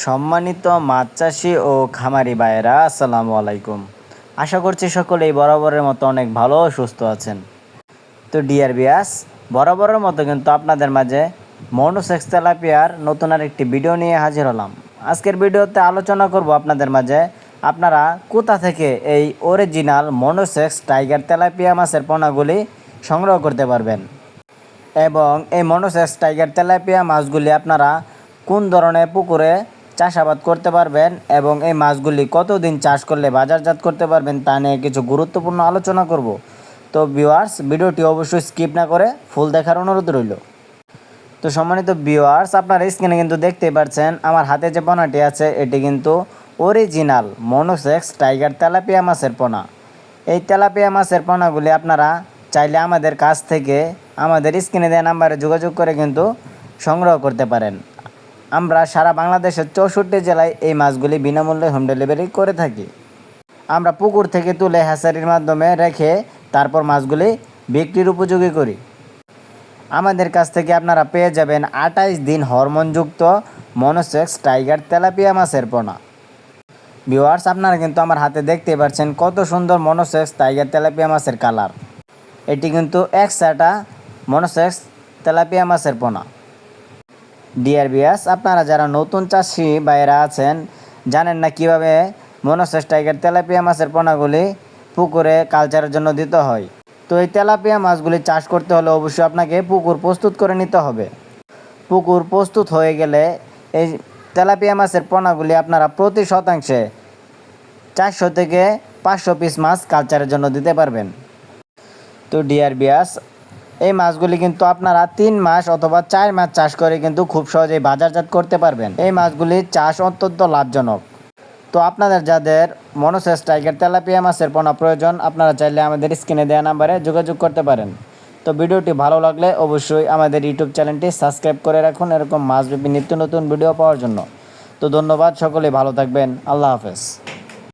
সম্মানিত মাছ চাষি ও খামারি ভাইয়েরা, আসসালামু আলাইকুম। আশা করছি সকলেই বরাবরের মতো অনেক ভালো ও সুস্থ আছেন। তো ডিয়ার বিয়াস, বরাবরের মতো কিন্তু আপনাদের মাঝে মনোসেক্স তেলাপিয়ার নতুন আরেকটি ভিডিও নিয়ে হাজির হলাম। আজকের ভিডিওতে আলোচনা করব আপনাদের মাঝে আপনারা কোথা থেকে এই অরিজিনাল মনোসেক্স টাইগার তেলাপিয়া মাছের পোনাগুলি সংগ্রহ করতে পারবেন এবং এই মনোসেক্স টাইগার তেলাপিয়া মাছগুলি আপনারা কোন ধরনের পুকুরে চাষাবাদ করতে পারবেন এবং এই মাছগুলি কতদিন চাষ করলে বাজারজাত করতে পারবেন তা নিয়ে কিছু গুরুত্বপূর্ণ আলোচনা করব। তো ভিউয়ার্স, ভিডিওটি অবশ্যই স্কিপ না করে ফুল দেখার অনুরোধ রইল। তো সম্মানিত ভিউয়ার্স, আপনারা স্ক্রিনে কিন্তু দেখতেই পাচ্ছেন আমার হাতে যে পোনাটি আছে এটি কিন্তু অরিজিনাল মনোসেক্স টাইগার তেলাপিয়া মাছের পোনা। এই তেলাপিয়া মাছের পোনাগুলি আপনারা চাইলে আমাদের কাছ থেকে আমাদের স্ক্রিনে দেওয়া নাম্বারে যোগাযোগ করে কিন্তু সংগ্রহ করতে পারেন। আমরা সারা বাংলাদেশের 64 জেলায় এই মাছগুলি বিনামূল্যে হোম ডেলিভারি করে থাকি। আমরা পুকুর থেকে তুলে হ্যাচারির মাধ্যমে রেখে তারপর মাছগুলি বিক্রির উপযোগী করি। আমাদের কাছ থেকে আপনারা পেয়ে যাবেন 28 দিন হরমোনযুক্ত মনোসেক্স টাইগার তেলাপিয়া মাছের পোনা। ভিউয়ার্স, আপনারা কিন্তু আমার হাতে দেখতেই পাচ্ছেন কত সুন্দর মনোসেক্স টাইগার তেলাপিয়া মাছের কালার। এটি কিন্তু একসাটা মনোসেক্স তেলাপিয়া মাছের পোনা। ডিয়ার বিয়াস, আপনারা যারা নতুন চাষি ভাইয়েরা আছেন, জানেন না কিভাবে মনোসেক্স টাইগার তেলাপিয়া মাছের পোনাগুলি পুকুরে কালচারের জন্য দিতে হয়। তো এই তেলাপিয়া মাছগুলি চাষ করতে হলে অবশ্যই আপনাকে পুকুর প্রস্তুত করে নিতে হবে। পুকুর প্রস্তুত হয়ে গেলে এই তেলাপিয়া মাছের পোনাগুলি আপনারা প্রতি শতাংশে 400 থেকে 500 পিস মাছ কালচারের জন্য দিতে পারবেন। তো ডিয়ার বিয়াস, এই মাছগুলি কিন্তু আপনারা 3 মাস অথবা 4 মাস চাষ করে কিন্তু খুব সহজেই বাজারজাত করতে পারবেন। এই মাছগুলির চাষ অত্যন্ত লাভজনক। তো আপনাদের যাদের মনোসেক্স টাইগার তেলাপিয়া মাছের পোনা প্রয়োজন, আপনারা চাইলে আমাদের স্ক্রিনে দেওয়া নাম্বারে যোগাযোগ করতে পারেন। তো ভিডিওটি ভালো লাগলে অবশ্যই আমাদের ইউটিউব চ্যানেলটি সাবস্ক্রাইব করে রাখুন এরকম মাছব্যাপী নিত্য নতুন ভিডিও পাওয়ার জন্য। তো ধন্যবাদ, সকলেই ভালো থাকবেন। আল্লাহ হাফেজ।